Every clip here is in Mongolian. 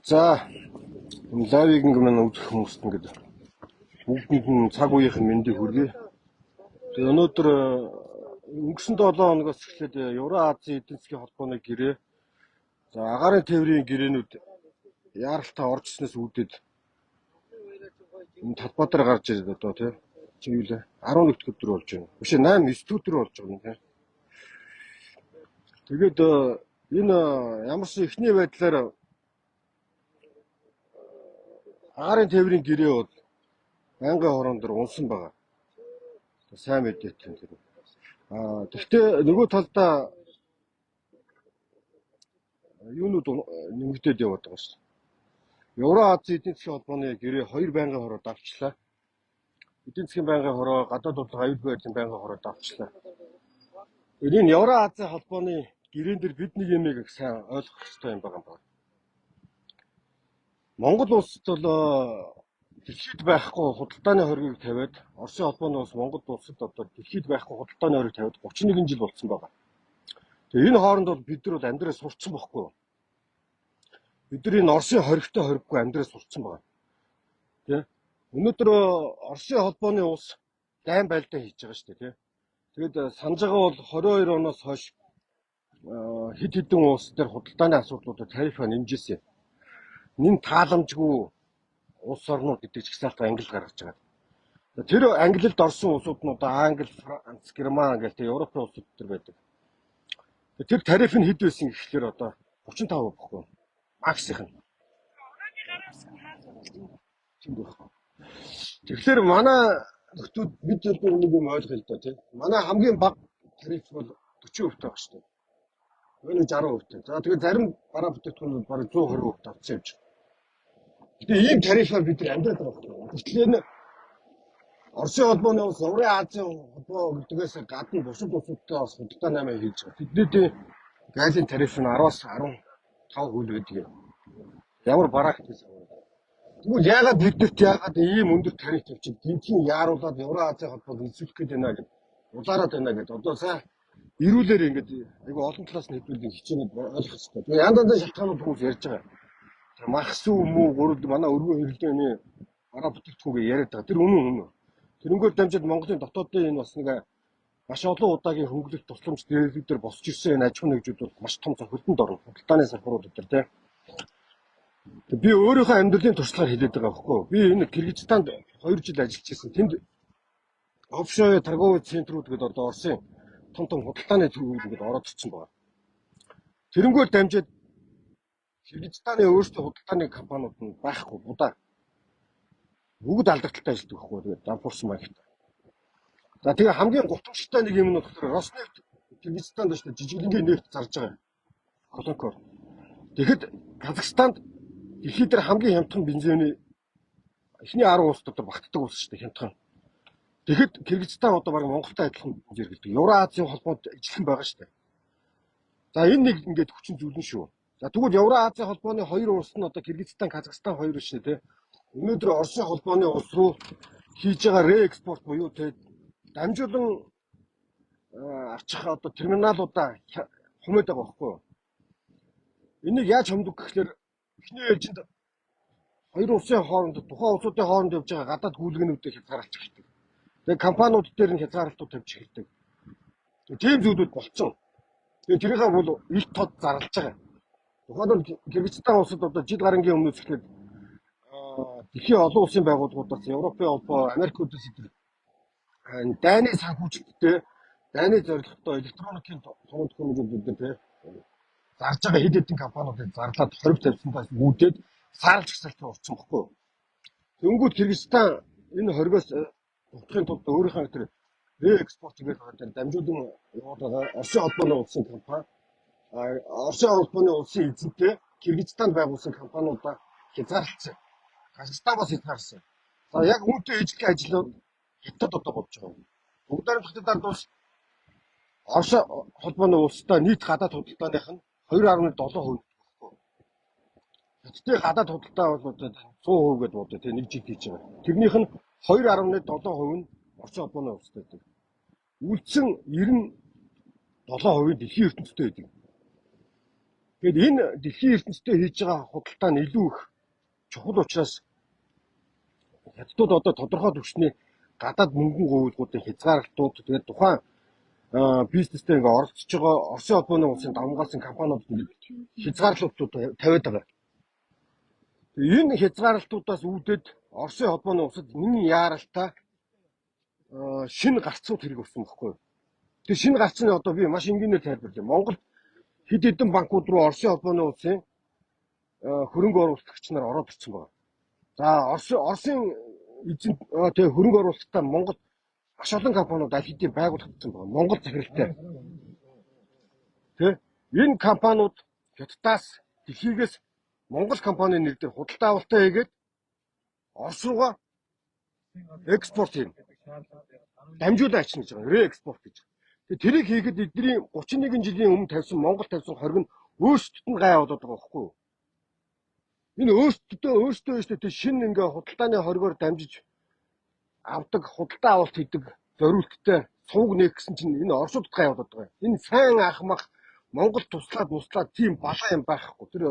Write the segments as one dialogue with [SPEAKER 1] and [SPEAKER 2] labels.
[SPEAKER 1] За лайвыг минь үзэх хүмүүст ингээд бүгдэнд нь цаг үеийн мэндийг хүргэе. Тэгээ өнөөдөр өнгөрсөн 7 хоногоос эхлээд Евразийн эдийн засгийн холбооны гэрээ за агаарын тээврийн гэрээнүүд яаралтай оржсноос үүдээд энэ талбай дээр гарч ирээд одоо тийм юу лээ 11 дэх өдөр болж байна. Биш 8 9 өдөр болж байгаа юм тийм. Тэгээд энэ ямар ч ихний байдлаар агаарын тээврийн гэрээ бол байнгын хорон дээр унсан байгаа. Сайн мэдээтэй юм тэр. Гэхдээ нөгөө талдаа юунууд нэмэгдээд яваад байгаа шүү. Евразийн эдийн засгийн холбооны гэрээ 2 байнгын хороод авчлаа. Эдийн засгийн байнгын хороо, гадаад бодлого аюулгүй байдлын байнгын хороод авчлаа. Энэ Евразийн холбооны гэрээн дээр бид нэг юмыг их сайн ойлгох хэрэгтэй юм байна. Монгол улсад бол дэлхийд байхгүй худалдааны хоргийг тавиад Оросын холбооны улс Монгол улсад одоо дэлхийд байхгүй худалдааны хорийг тавиад 31 жил болсон байгаа. Тэгээ энэ хооронд бол бид нар амьдраа сурцсан байхгүй. Бид нар энэ Оросын хоригтой хориггүй амьдраа сурцсан байгаа. Тэ? Өнөөдөр Оросын холбооны улс дайн байлдаа хийж байгаа шүү дээ, тэ. Тэгээд санаж байгаа бол 22 оноос хойш хэд хэдэн улс дээр худалдааны асуудлуудад тарифа нэмжсэн. Нэн тааламжгүй улс орнууд гэдэг чигсаалтаа англи гаргаж байгаа. Тэр англид орсон улсууд нь одоо Англи, Франц, Герман гэх тийм Европын улсууд төр байдаг. Тэр тариф нь хэд байсан гэхлээр одоо 35% баггүй. Максих нь. Тэгэхээр манай нөхдүүд бид зөвхөн нэг юм ойлгох л доо тийм. Манай хамгийн бага тариф бол 40% таа шүү дээ. Өнөө 60%. За тэгээд зарим бараа бүтээгдэхүүн бол бараг 120% авсан юм чи. Тэгээ ийм тарифаар бид нар амьдраад байгаа байхгүй. Гэтэл энэ Оросын холбооны улс Евразийн холбоо гэдгээс гадна бусад улсуудтай бас худалдаа намаа хийж байгаа. Бидний гайлын тариф нь 10-аас 15% байдаг юм. Ямар бараагтайс юм. Тэгвэл яагаад бидэрт яагаад ийм өндөр тариф тавьчих гинтийн яаруулаад Евразийн холбоог эзлэх гээд байна гэдэг улаараад байна гэдэг. Одоо сайн ирүүлэр ингээд айгу олон талаас нь хэдүүлдэг хичээгээд ойлгох хэрэгтэй. Тэгээ янз шалтгаанууд хүмүүс ярьж байгаа. Махс уу муу гурд манай өргөн хэрэглээний бараа бүтээгдэхүүнгээ яриад байгаа. Тэр үнэн. Тэрнгөөр дамжаад Монголын дотоодын энэ бас нэг маш олон удаагийн хөнгөлөлт тусламж дээрүүдээр босч ирсэн энэ аж ахуйн нэгжүүд бол маш том цохилтонд орно. Худалдааны салбарууд дээр тийм. Би өөрийнхөө амьдралын туршлагаар хэлээд байгаа байхгүй. Би энэ Кыргызстанд 2 жил ажиллаж ирсэн. Тэнд офшор торговый центрүүд гэдэг одоо Оросын том худалдааны төвүүд ингээд ороод ирсэн байна. Тэрнгөөр дамжаад Кыргызстаны өөрсдөө худалдааны компаниуд нь байхгүй будаа. Бүгд алдагдaltaй ажилладаг байхгүй. Тэгээд дампуурсан маягт. За тэгээ хамгийн гутамшигтай нэг юм нь болохоор Роснефть Кыргызстанд шүү дээ жижиглэнгийн нефть зарж байгаа. Колонкор. Тэгэхэд Казахстанд дэлхийд дээр хамгийн хямдхан бензиний эхний 10 улс дотор багтдаг улс шүү дээ хямдхан. Тэгэхэд Кыргызстан одоо баг Монголтой адилхан зэрэгэлдэг. Евразийн холбоонд ижилхэн байгаа шүү дээ. За энэ нэг ингээд хүчин зүйлэн шүү. За тэгвэл Евразийн холбооны 2 улс нь одоо Кыргызстан, Казахстан 2 биш нэ тий. Өнөөдөр Оросын холбооны улс руу хийж байгаа реэкспорт буюу тий дамжуулан авчих одоо терминалуудаа хумээд байгаа байхгүй юу? Энийг яаж хомдог гэхээр эхний ээлжинд 2 улсын хооронд тухайн улсуудын хооронд явж байгаа гадаад гүйлгэнүүдийг хязгаарлаж эхэлдэг. Тэгээ компаниуд дээр нь хязгаарлалтууд тавьж эхэлдэг. Тийм зүйлүүд болцсон. Тэгээ тэрийнхээ бол их тод зарлж байгаа. Тухайлбал Кыргызстан улсад одоо жил гарангийн өмнөөс эхлээд дэлхийн олон улсын байгууллагуудаас Европын холбоо, Америк улс эдгээр дайны санхүүжилттэй, дайны зорилготой электроникийн томоодлогууд дээр зарж байгаа хэд хэдэн компаниудыг зарлаад хориг тавьсандаас үүдээд саарлж гисэлтээ урцсан баггүй. Тэнгүүд Кыргызстан энэ хоригоос утгахын тулд өөрийнхөө тэр реэкспорт гэж байгаа дамжуулан яваад байгаа Оросын холбооны улсын компани Оросын холбооны улсын эзэнтэй Кыргызстанд байгуулсан компаниудаа хязгаарлалцсан. Казахстан бас хязгаарласан. За яг үүнтэй ижлэх ажлууд хятад одоо болж байгаа. Бүгд харамсалтай дард бас Оросын холбооны улстай нийт гадаад худалдааных нь 2.7%. Хятадын гадаад худалдаа бол одоо 100% гэдээ бодоо тийм нэг жил хийж байгаа. Тэрнийх нь 2.7% нь Оросын холбооны улстай байдаг. Үлдсэн 97% дэлхийн ертөнцтэй байдаг. Тэгэд энэ дэлхийн ертөнцийн хийж байгаа худалдаа нь илүү их чухал учраас хятадууд одоо тодорхой түвшний гадаад мөнгөн гуйлгуудын хязгаарлалтууд тэгээд тухайн бизнестэй ингээ оролцож байгаа Оросын холбооны улсын давмгаалсан компаниуд хязгаарлалтууд тавиад байгаа. Энэ хязгаарлалтуудаас үүдээд Оросын холбооны улсад миний яаралтай шинэ гарцууд хэрэг болсон байхгүй юу? Тэр шинэ гарцны одоо би маш энгийнээр тайлбарлая. Монгол хэд хэдэн банкуд руу Оросын холбооны улсын хөрөнгө оруулагч нар ороод ирсэн байна. За Оросын эзэн тэгээ хөрөнгө оруулалтаа Монгол маш олон компаниуд аль хэдийн байгуулагдсан байна. Монгол захиралтай. Тэ энэ компаниуд Хятадаас дэлхийгээс Монгол компани нэр дээр худалдаа авалтаа хийгээд Орос руугаа экспорт хийнэ. Дамжуулан ачна гэж байгаа. Реэкспорт гэж. Тэгээ тэрийг хийхэд эдний 31 жилийн өмнө тавьсан Монгол тавьсан хориг нь өөрсдөд нь гай болоод байгаа байхгүй юу? Энэ өөрсдөө тэ шинэ ингээ худалдааны хоригоор дамжиж авдаг, худалдаа авалт хийдэг зориулттай сувг нээх гэсэн чинь энэ Оросууд гай болоод байгаа. Энэ сайн ахмах Монгол туслаад тийм балаа юм байхгүй. Тэр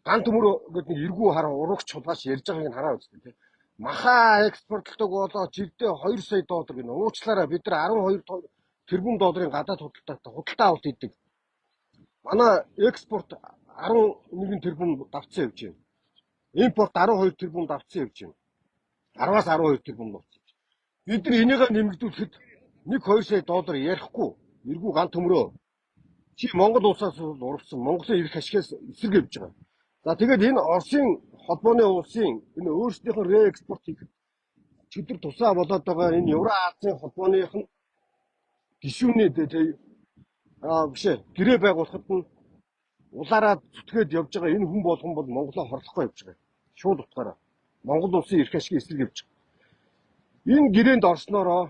[SPEAKER 1] ган төмөр гэдэг нэг эргүү хараа урагч чулгаач ярьж байгааг нь хараа үзтээ тийм. Маха экспортлдог болоо жилдээ 2 сая доллар гэнэ. Уучлаарай бид нар 12 тэрбум долларын гадаад худалдаа авалт хийдэг. Манай экспорт 11 тэрбум давцсан явж байна. Импорт 12 тэрбум давцсан явж байна. 10-аас 12 тэрбум давцсан. Бид нар энийг нэмэгдүүлэхэд 1-2 сая доллар ярихгүй. Эргүү ган төмрөө. Чи Монгол улсаас урвсан Монголын эрх ашигаас эсрэг явж байгаа. За тэгээд энэ Оросын холбооны улсын энэ өөрсдийнх нь реэкспорт хийх чөдөр тусаа болоод байгаа энэ Евразийн холбооных нь гишүүний биш гэрээ байгуулахад нь улаараа зүтгээд явж байгаа энэ хүн болгон бол Монголоо хорлохгүй явж байгаа. Шууд утгаараа Монгол улсын эрх ашигын эсрэг явж байгаа. Энэ гэрээнд орсноороо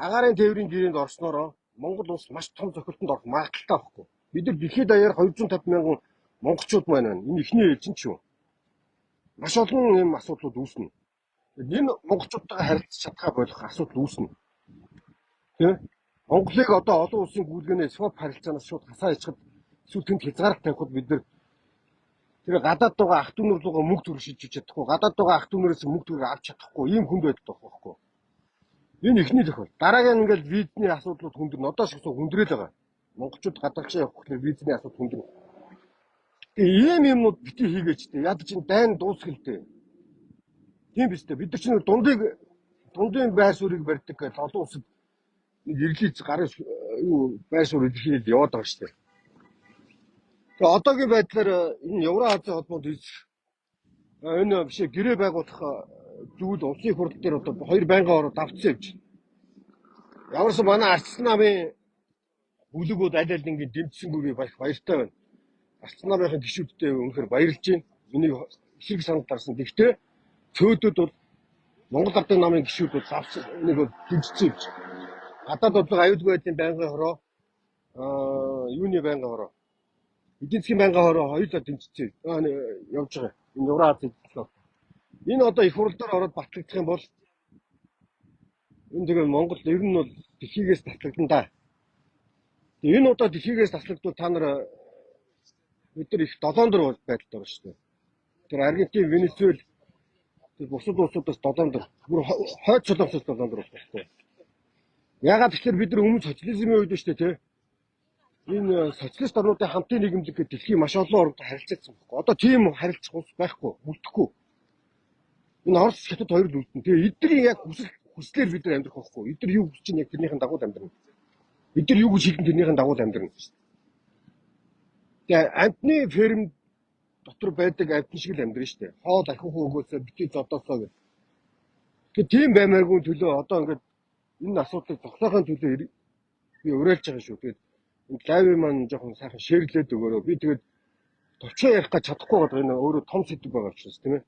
[SPEAKER 1] агаарын тээврийн гэрээнд орсноороо Монгол улс маш том зохилтонд орох магадaltaй байхгүй. Бид нар дэлхийд даяар 250 мянган монголчууд байна. Энэ ихний ээлжин ч юм. Маш олон юм асуудлууд үүснэ. Энэ монголчуудтайгаа харилцаж чадхаа болох асуудал үүснэ. Тэ? Монголыг одоо олон улсын гүйлгээнээс swap харилцаанаас шууд хасаа ичхэд эсвэл тэнд хязгаарт тавихад бид нар тэр гадаад байгаа ах дүүнэр руугаа мөнгө төр шийдэж чадахгүй, гадаад байгаа ах дүүнэрээс мөнгө төр авч чадахгүй ийм хүнд байдал байхгүй. Энэ ихний тохиол. Дараагийн ингээл визний асуудлууд хүндэрнэ. Одоо шиг хүндрэл байгаа. Монголчууд гадаадшаа явах гэхээр визний асуудал хүндэрнэ. Тэгээ ийм юмнууд бити хийгээч дээ. Яд чинь дайн дуусгэлтэй. Тийм биз дээ. Бид нар чинь дундын байр суурийг барьдаг гэж олон улсад нэг ирлийц гарын байр суурь илэрхийлээд яваад байгаа шүү дээ. Тэгээ одоогийн байдлаар энэ Евразийн холбоонд энэ биш гэрээ байгуулах зүйл улсын хурал дээр одоо 2 байнгын ороод давцсан явж байна. Ямарсан манай арчсан намын бүлэгүүд аль аль ингэ дэмжсэнгүй би баяртай байна. Арчсан намынхаа гишүүдтэй өнөхөр баярлж байна. Миний хэрэг санал гарсан. Гэхдээ цөөдөд бол Монгол Ардын намын гишүүд бол завсан нэг дэмжсэн явж. Гадаад бодлого аюулгүй байдлын байнгын хороо юуны байнгын хороо эдийн засгийн байнгын хороо хоёулаа дэмжсэн явж байгаа. Энэ Евразийн энэ одоо их хурал дээр ороод батлагдах юм бол энэ тэгээ Монгол ер нь бол дэлхийгээс таслагдана да. Энэ удаа дэлхийгээс таслагдвал та нар бид нар их долоондор байдалд орно шүү дээ. Тэр Аргентин, Венесуэл тэр бусад улсуудаас долоондор бүр хойд солонгосоос долоондор байна. Ягаад тэгэхээр бид нар өмнө социализмын үед шүү дээ тий. Энэ социалист орнуудын хамтын нийгэмлэг гэдэг дэлхийн маш олон орнод харилцаасан байхгүй. Одоо тийм харилцах улс байхгүй, үлдэхгүй. Энэ Орос, Хятад хоёр л үлдэн. Тэгээ эдний яг хүслээр бид нар амьдрах байхгүй. Эдгээр юу хүсэж чинь яг тэрнийхэн дагуу амьдрна. Бид нар юу гэж хэлэн тэрнийхэн дагуу амьдрна. Тэгээ амтны ферм дотор байдаг амтны шиг л амьдрын шүү дээ. Хоол ахиухуу өгөөсөө бити зодоосоо гэх. Тэгээ тийм баймааргүй төлөө одоо ингээд энэ асуудлыг зогсоохын төлөө би уриалж байгаа шүү. Тэгээд энэ лайв маань жоохон сайхан шеэрлээд өгөөрэй. Би тэгээд товчоо ярих гэж чадахгүй байгаа энэ өөрөө том сэдв байгаа учраас тийм ээ.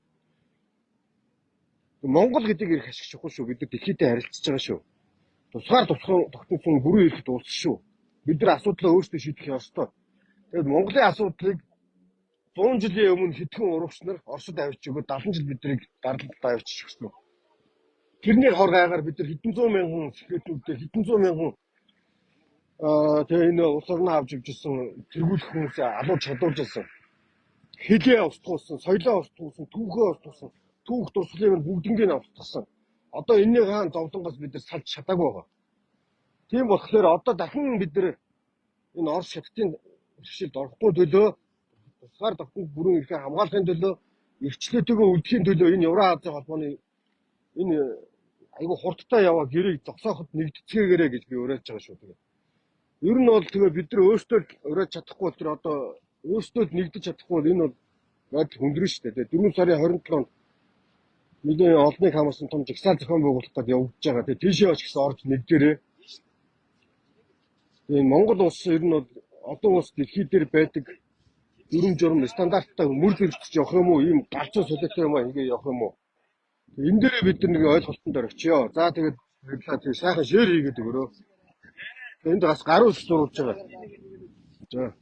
[SPEAKER 1] Монгол гэдэг эрх ашиг чухал шүү. Бид нар дэлхийдээ харилцаж байгаа шүү. Тусгаар тогтсон бүрэн эрхт улс шүү. Бид нар асуудлаа өөрсдөө шийдэх ёстой. Тэгээд Монголын асуудлыг 100 жилийн өмнө хэдхэн урагч нар Оросд авчиж өгөөд 70 жил биднийг дарлалтаа авчиж өгсөн. Тэрний хор гайгаар бид нар хэдэн зуун мянган сэхэтүүдтэй хэдэн зуун мянган тэгээ энэ улс орноо авч явж ирсэн тэргүүлэх хүмүүсээ алуурж чадуулж ирсэн. хэлээ устгуулсан, соёлоо устгуулсан, түүхээ устгуулсан, түүх туршлага нь бүгднийг нь устгасан. Одоо энэний хаан зовлонгоос бид нар салж чадаагүй байгаа. Тийм болохоор одоо дахин бид нар энэ Орос хятадын бэрхшээлд орохгүй төлөө тусгаар тогтмол бүрэн эрхээ хамгаалахын төлөө эрхчлөөтэйгөө үлдэхийн төлөө энэ Евразийн холбооны энэ айгүй хурдтай яваа гэрийг зогсооход нэгдэцгээгээрэй гэж би уриалж байгаа шүү. Тэгээд ер нь бол тэгээ бид нар өөрсдөө уриалж чадахгүй бол тэр одоо өөрсдөө нэгдэж чадахгүй бол энэ бол байдал хүндрэн шүү дээ. 4 сарын 27-нд нэгэн олныг хамаарсан том жагсаал зохион байгуулах гэж явагдаж байгаа. Тэгээ тийшээ оч гэсэн орж нэгдэрээ. Тэгээ Монгол улс ер нь бол олон улс дэлхий дээр байдаг дүрм журм стандарттай мөр зэрэгч явах юм уу? Ийм галзуу солиотой юм аа ингэ явах юм уу? Энэ дээр бид нэг ойлголтонд орчихё. За тэгээд сайхан шеэр хийгээд өгөрөө. Энд бас гаруй зурулж байгаа. За.